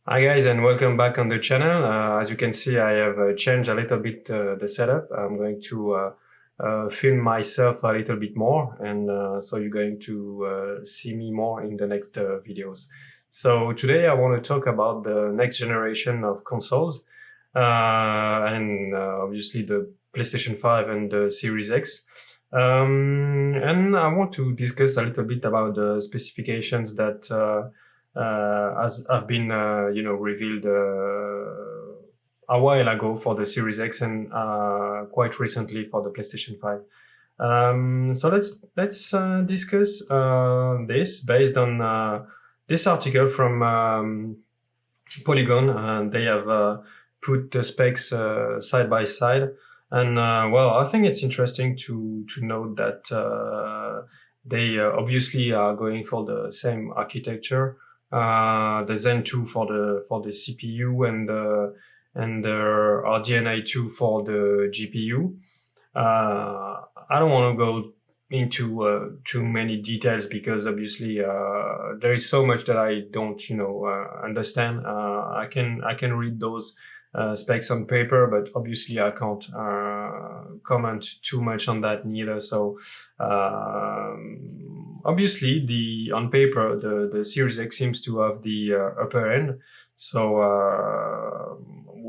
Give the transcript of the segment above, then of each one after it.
Hi guys, and welcome back on the channel. As you can see, I have changed a little bit the setup. I'm going to film myself a little bit more, and so you're going to see me more in the next videos. So today I want to talk about the next generation of consoles, and obviously the PlayStation 5 and the Series X. And I want to discuss a little bit about the specifications that as have been revealed a while ago for the Series X and quite recently for the PlayStation 5. So let's discuss this based on this article from Polygon, and they have put the specs side by side. And well, I think it's interesting to note that they obviously are going for the same architecture. The Zen 2 for the CPU and the RDNA 2 for the GPU. I don't want to go into too many details because obviously there is so much that I don't understand. I can read those specs on paper, but obviously I can't comment too much on that neither. So obviously on paper the Series X seems to have the upper end. So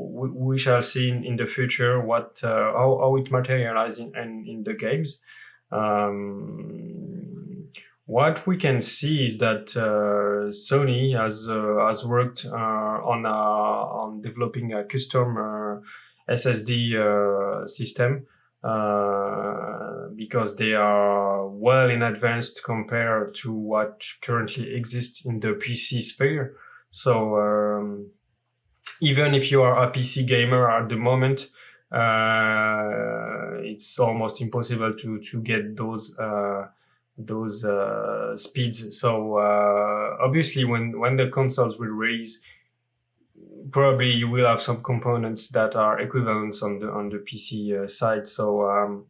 we shall see in the future what how it materializes in the games. What we can see is that Sony has worked on developing a custom SSD system because they are well in advance compared to what currently exists in the PC sphere. So even if you are a PC gamer at the moment, it's almost impossible to get those speeds. So obviously when the consoles will release, probably you will have some components that are equivalent on the PC side. So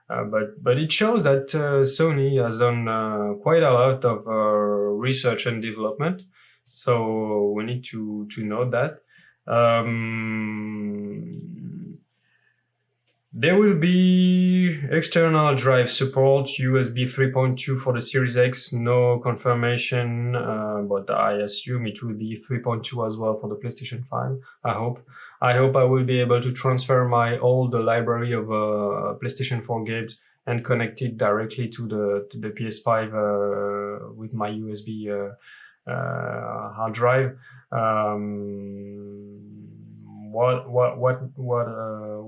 but it shows that Sony has done quite a lot of research and development. So we need to note that. There will be external drive support, USB 3.2 for the Series X, no confirmation, but I assume it will be 3.2 as well for the PlayStation 5, I hope. I hope I will be able to transfer my old library of PlayStation 4 games and connect it directly to the PS5 with my USB hard drive.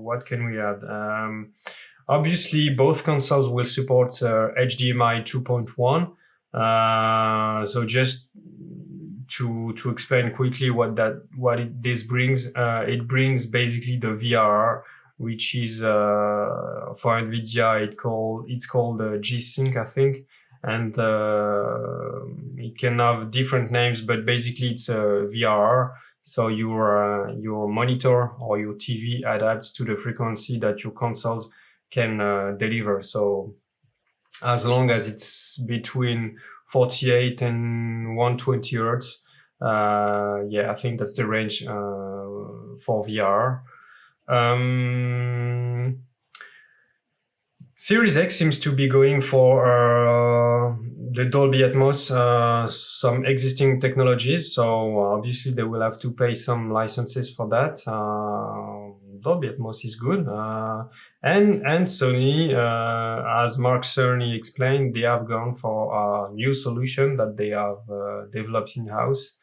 What can we add? Obviously, both consoles will support HDMI 2.1. So just to explain quickly this brings, it brings basically the VRR, which is for NVIDIA it's called G-Sync, I think, and it can have different names, but basically it's a VRR. So your monitor or your TV adapts to the frequency that your consoles can deliver. So as long as it's between 48 and 120 Hertz, yeah, I think that's the range for VR. Series X seems to be going for the Dolby Atmos, some existing technologies. So obviously they will have to pay some licenses for that. Dolby Atmos is good. And Sony, as Mark Cerny explained, they have gone for a new solution that they have developed in-house,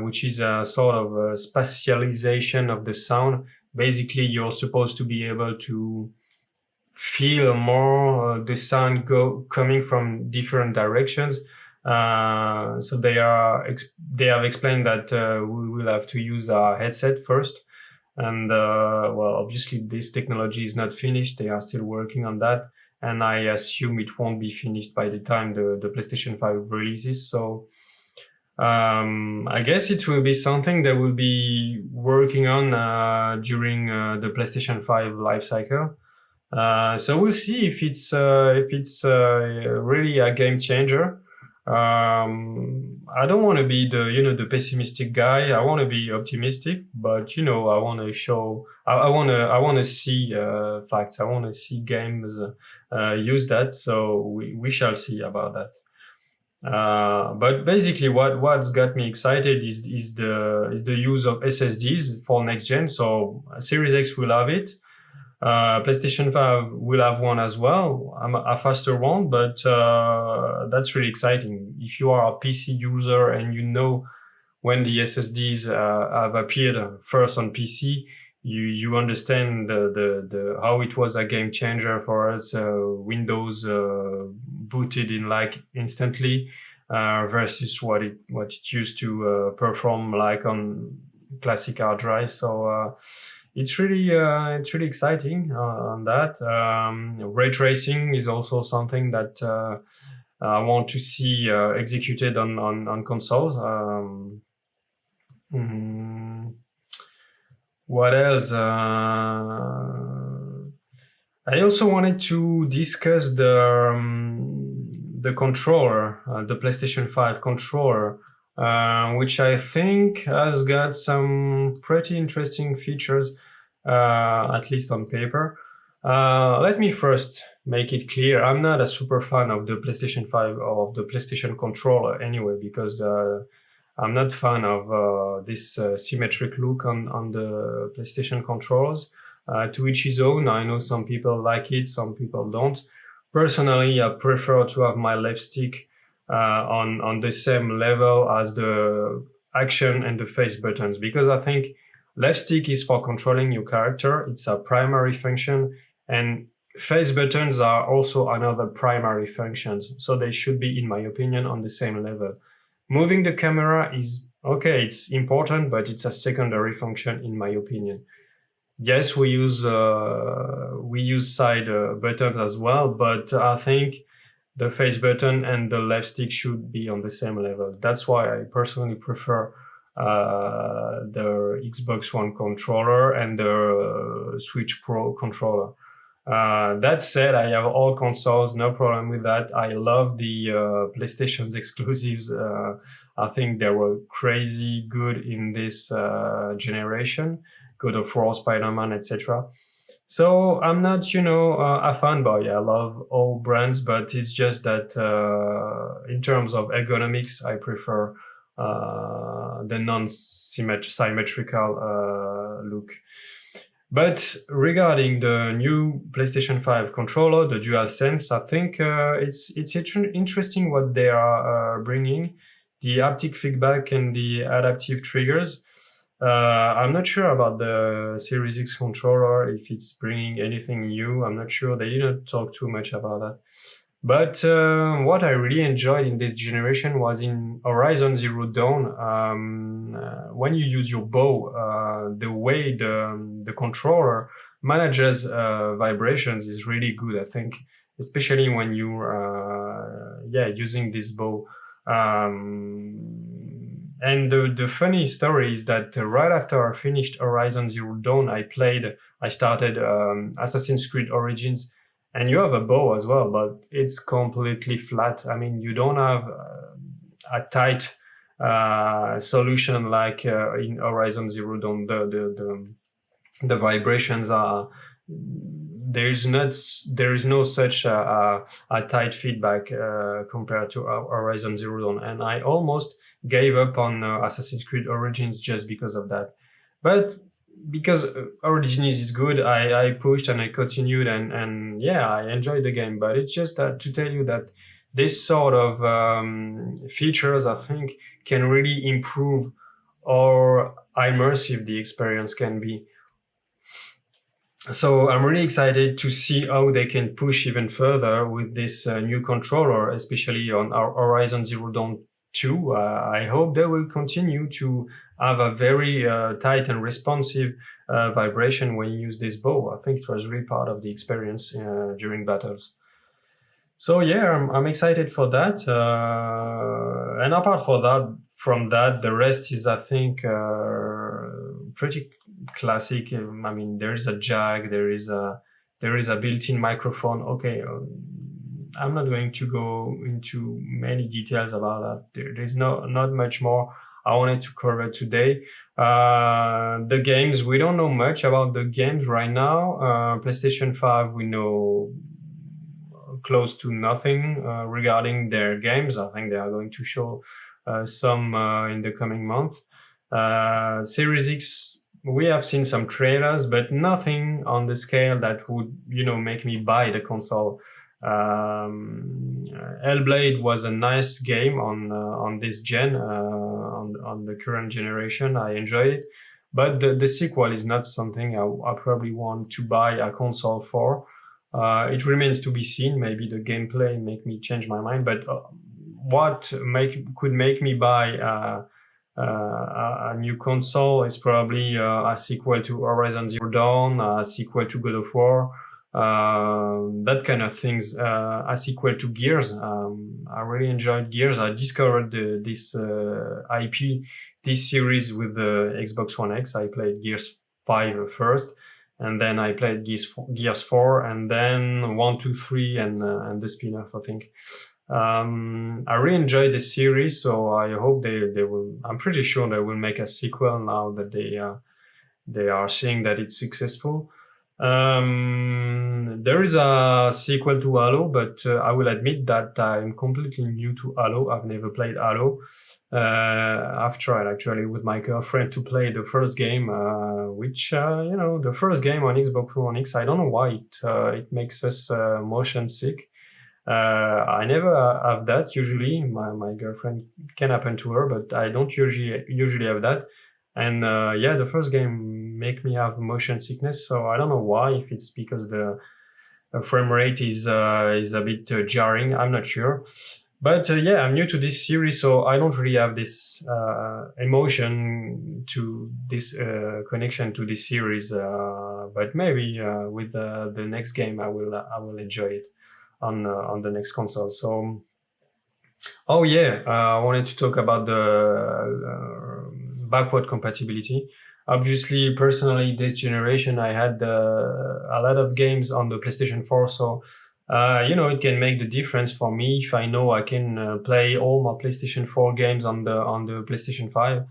which is a sort of a spatialization of the sound. Basically, you're supposed to be able to feel more the sound coming from different directions. So they have explained that we will have to use a headset first. And well, obviously this technology is not finished. They are still working on that. And I assume it won't be finished by the time the PlayStation 5 releases. So I guess it will be something they will be working on during the PlayStation 5 life cycle. So we'll see if it's really a game changer. I don't want to be the pessimistic guy. I want to be optimistic, but I want to show. I want to see facts. I want to see games use that. So we shall see about that. But basically, what's got me excited is the use of SSDs for next gen. So Series X will have it. PlayStation 5 will have one as well, a faster one, but that's really exciting. If you are a PC user and when the SSDs have appeared first on PC, you understand the how it was a game changer for us. Windows booted in like instantly versus what it used to perform like on classic hard drive. So it's really exciting on that. Ray tracing is also something that I want to see executed on consoles. What else? I also wanted to discuss the controller, the PlayStation 5 controller, which I think has got some pretty interesting features, at least on paper. Let me first make it clear, I'm not a super fan of the PlayStation 5 or of the PlayStation controller anyway, because I'm not fan of this symmetric look on the PlayStation controllers. To each his own. I know some people like it, some people don't. Personally, I prefer to have my left stick on the same level as the action and the face buttons, because I think left stick is for controlling your character. It's a primary function, and face buttons are also another primary functions. So they should be, in my opinion, on the same level. Moving the camera is okay, it's important, but it's a secondary function, in my opinion. Yes, we use side buttons as well, but I think the face button and the left stick should be on the same level. That's why I personally prefer the Xbox One controller and the Switch Pro controller. That said, I have all consoles, no problem with that. I love the PlayStation's exclusives. I think they were crazy good in this generation. God of War, Spider-Man, etc. So I'm not, a fanboy. I love all brands, but it's just that in terms of ergonomics, I prefer the non-symmetrical look. But regarding the new PlayStation 5 controller, the Dualsense, I think it's interesting what they are bringing, the haptic feedback and the adaptive triggers. I'm not sure about the Series X controller, if it's bringing anything new. I'm not sure. They didn't talk too much about that. But what I really enjoyed in this generation was in Horizon Zero Dawn. When you use your bow, the way the controller manages vibrations is really good, I think, especially when you're using this bow. And the funny story is that right after I finished Horizon Zero Dawn, I started Assassin's Creed Origins, and you have a bow as well, but it's completely flat. I mean, you don't have a tight solution like in Horizon Zero Dawn. The vibrations are there is no such a tight feedback compared to Horizon Zero Dawn, and I almost gave up on Assassin's Creed Origins just because of that. But because Origins is good, I pushed and I continued, and yeah, I enjoyed the game. But it's just that to tell you that this sort of features, I think, can really improve how immersive the experience can be. So I'm really excited to see how they can push even further with this new controller, especially on our Horizon Zero Dawn 2. I hope they will continue to have a very tight and responsive vibration when you use this bow. I think it was really part of the experience during battles. So yeah, I'm excited for that. And apart from that, the rest is, I think, pretty classic. I mean, there is a jack, there is a built-in microphone. Okay, I'm not going to go into many details about that. There's not much more I wanted to cover today. The games, we don't know much about the games right now. PlayStation 5, we know close to nothing regarding their games. I think they are going to show some in the coming month. Series X, we have seen some trailers, but nothing on the scale that would, make me buy the console. Hellblade was a nice game on this gen, on the current generation. I enjoyed it, but the sequel is not something I probably want to buy a console for. It remains to be seen. Maybe the gameplay make me change my mind, but what could make me buy a new console is probably a sequel to Horizon Zero Dawn, a sequel to God of War, that kind of things, a sequel to Gears. I really enjoyed Gears. I discovered this IP, this series with the Xbox One X. I played Gears 5 first, and then I played Gears 4, and then 1, 2, 3, and the spin-off, I think. I really enjoyed the series, so I hope they will. I'm pretty sure they will make a sequel now that they are seeing that it's successful. There is a sequel to Halo, but I will admit that I'm completely new to Halo. I've never played Halo. I've tried actually with my girlfriend to play the first game, which the first game on Xbox One X. I don't know why it makes us motion sick. I never have that usually. My girlfriend, can happen to her, but I don't usually have that. And the first game make me have motion sickness. So I don't know why. If it's because the frame rate is a bit jarring, I'm not sure. But I'm new to this series, so I don't really have this emotion to this connection to this series. But maybe with the next game, I will enjoy it on the next console. So, I wanted to talk about the backward compatibility. Obviously, personally, this generation, I had a lot of games on the PlayStation 4, so it can make the difference for me if I know I can play all my PlayStation 4 games on the PlayStation 5.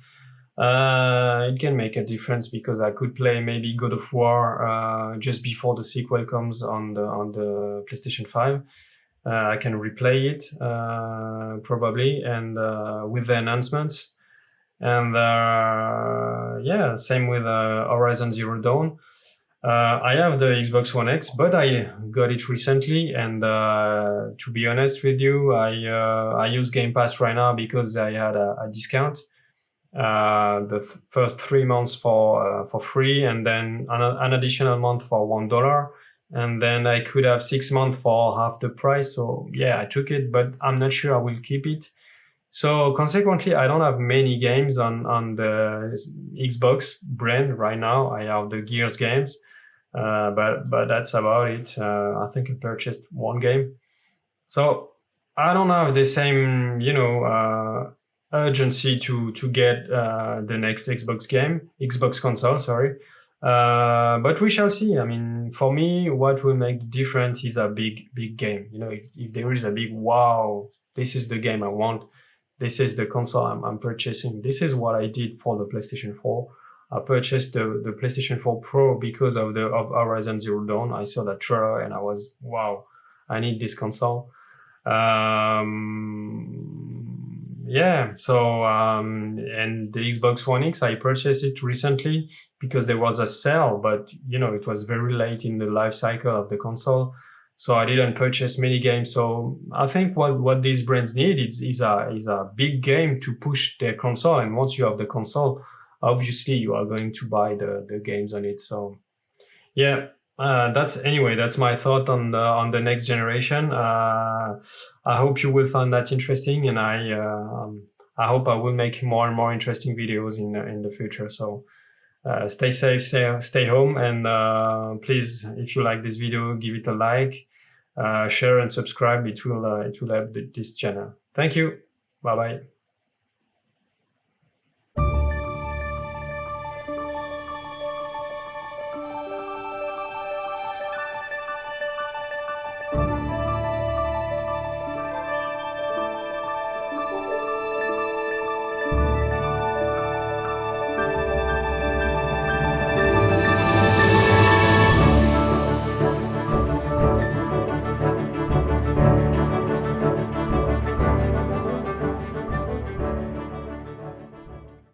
It can make a difference because I could play maybe God of War just before the sequel comes on the PlayStation 5. I can replay it probably, and with the enhancements. And same with Horizon Zero Dawn. I have the Xbox One X, but I got it recently, and to be honest with you, I use Game Pass right now because I had a discount. The first 3 months for free, and then an additional month for $1, and then I could have 6 months for half the price. So I took it, but I'm not sure I will keep it. So consequently, I don't have many games on the Xbox brand right now. I have the Gears games, but that's about it. I think I purchased one game, so I don't have the same urgency to get the next Xbox console. Sorry, but we shall see. I mean, for me, what will make the difference is a big game. If there is a big wow, this is the game I want. This is the console I'm purchasing. This is what I did for the PlayStation 4. I purchased the PlayStation 4 Pro because of Horizon Zero Dawn. I saw that trailer and I was, wow, I need this console. So and the Xbox One X, I purchased it recently because there was a sale, but it was very late in the life cycle of the console. So I didn't purchase many games. So I think what these brands need is a big game to push their console. And once you have the console, obviously you are going to buy the games on it. So that's my thought on the next generation. I hope you will find that interesting, and I hope I will make more and more interesting videos in the future. So. Stay safe, stay home, and please, if you like this video, give it a like, share and subscribe. It will help this channel. Thank you. Bye bye.